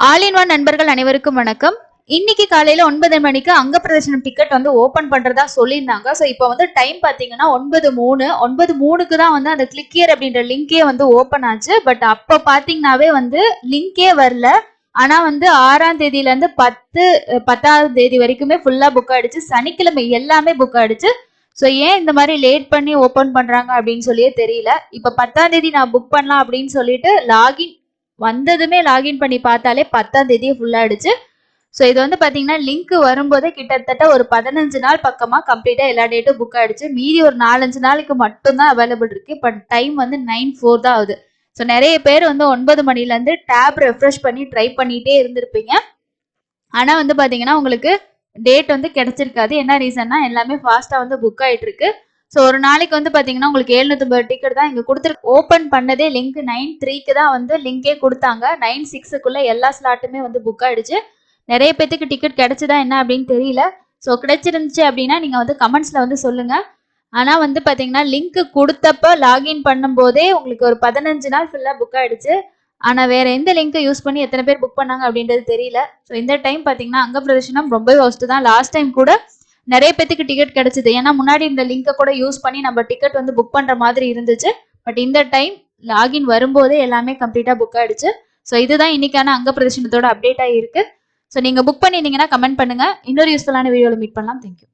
All in one நண்பர்கள் அனைவருக்கும் வணக்கம். இன்னைக்கு காலையில 9 மணிக்கு அங்க பிரதர்ஷனம் டிக்கெட் வந்து ஓபன் பண்றதா சொல்லியிருந்தாங்க. ஸோ இப்போ வந்து டைம் பாத்தீங்கன்னா 9:03 தான் வந்து அந்த கிளிக்கியர் அப்படின்ற லிங்கே வந்து ஓபன் ஆச்சு. பட் அப்ப பாத்தீங்கன்னாவே வந்து லிங்கே வரல. ஆனா வந்து 6ஆம் தேதியில இருந்து 10வது தேதி வரைக்குமே ஃபுல்லா புக் ஆயிடுச்சு. சனிக்கிழமை எல்லாமே புக் ஆயிடுச்சு. ஸோ ஏன் இந்த மாதிரி லேட் பண்ணி ஓபன் பண்றாங்க அப்படின்னு சொல்லியே தெரியல. இப்ப 10ஆம் தேதி நான் புக் பண்ணலாம் அப்படின்னு சொல்லிட்டு லாகின் வந்ததுமே லாகின் பண்ணி பார்த்தாலே 10ஆம் தேதியே ஃபுல் ஆயிடுச்சு. ஸோ இது வந்து பார்த்தீங்கன்னா லிங்க் வரும்போதே கிட்டத்தட்ட ஒரு 15 நாள் பக்கமாக கம்ப்ளீட்டாக எல்லா டேட்டும் புக் ஆயிடுச்சு. மீதி ஒரு 4-5 நாளைக்கு மட்டும்தான் அவைலபிள் இருக்கு. பட் டைம் வந்து 9:04 தான் ஆகுது. ஸோ நிறைய பேர் வந்து 9 மணிலேருந்து டேப் ரெஃப்ரெஷ் பண்ணி ட்ரை பண்ணிட்டே இருந்திருப்பீங்க. ஆனால் வந்து பார்த்தீங்கன்னா உங்களுக்கு டேட் வந்து கிடைச்சிருக்காது. என்ன ரீசன்னா எல்லாமே ஃபாஸ்ட்டாக வந்து புக் ஆகிட்டு இருக்கு. ஸோ ஒரு நாளைக்கு வந்து பார்த்தீங்கன்னா உங்களுக்கு 750 டிக்கெட் தான் இங்கே கொடுத்துருக்கு. ஓப்பன் பண்ணதே லிங்க் 9:03 தான் வந்து லிங்கே கொடுத்தாங்க. 9:06 எல்லா ஸ்லாட்டுமே வந்து புக் ஆயிடுச்சு. நிறைய பேத்துக்கு டிக்கெட் கிடைச்சதா என்ன அப்படின்னு தெரியல. ஸோ கிடைச்சிருந்துச்சு அப்படின்னா நீங்கள் வந்து கமெண்ட்ஸில் வந்து சொல்லுங்கள். ஆனால் வந்து பார்த்தீங்கன்னா லிங்க் கொடுத்தப்ப லாகின் பண்ணும்போதே உங்களுக்கு ஒரு 15 நாள் ஃபுல்லாக புக் ஆயிடுச்சு. ஆனால் வேற எந்த லிங்கை யூஸ் பண்ணி எத்தனை பேர் புக் பண்ணாங்க அப்படின்றது தெரியல. ஸோ இந்த டைம் பார்த்தீங்கன்னா அங்க பிரதர்ஷனம் ரொம்பவே ஒஸ்ட் தான். லாஸ்ட் டைம் கூட நிறைய பேத்துக்கு டிக்கெட் கிடைச்சது. ஏன்னா முன்னாடி இந்த லிங்கை கூட யூஸ் பண்ணி நம்ம டிக்கெட் வந்து புக் பண்ற மாதிரி இருந்துச்சு. பட் இந்த டைம் லாகின் வரும்போதே எல்லாமே கம்ப்ளீட்டா புக் ஆயிடுச்சு. ஸோ இதுதான் இன்னைக்கான அங்க பிரதர்ஷனத்தோட அப்டேட் ஆகிருக்கு. ஸோ நீங்க புக் பண்ணியிருந்தீங்கன்னா கமெண்ட் பண்ணுங்க. இன்னொரு யூஸ்ஃபுல்லான வீடியோவில் மீட் பண்ணலாம். தேங்க்யூ.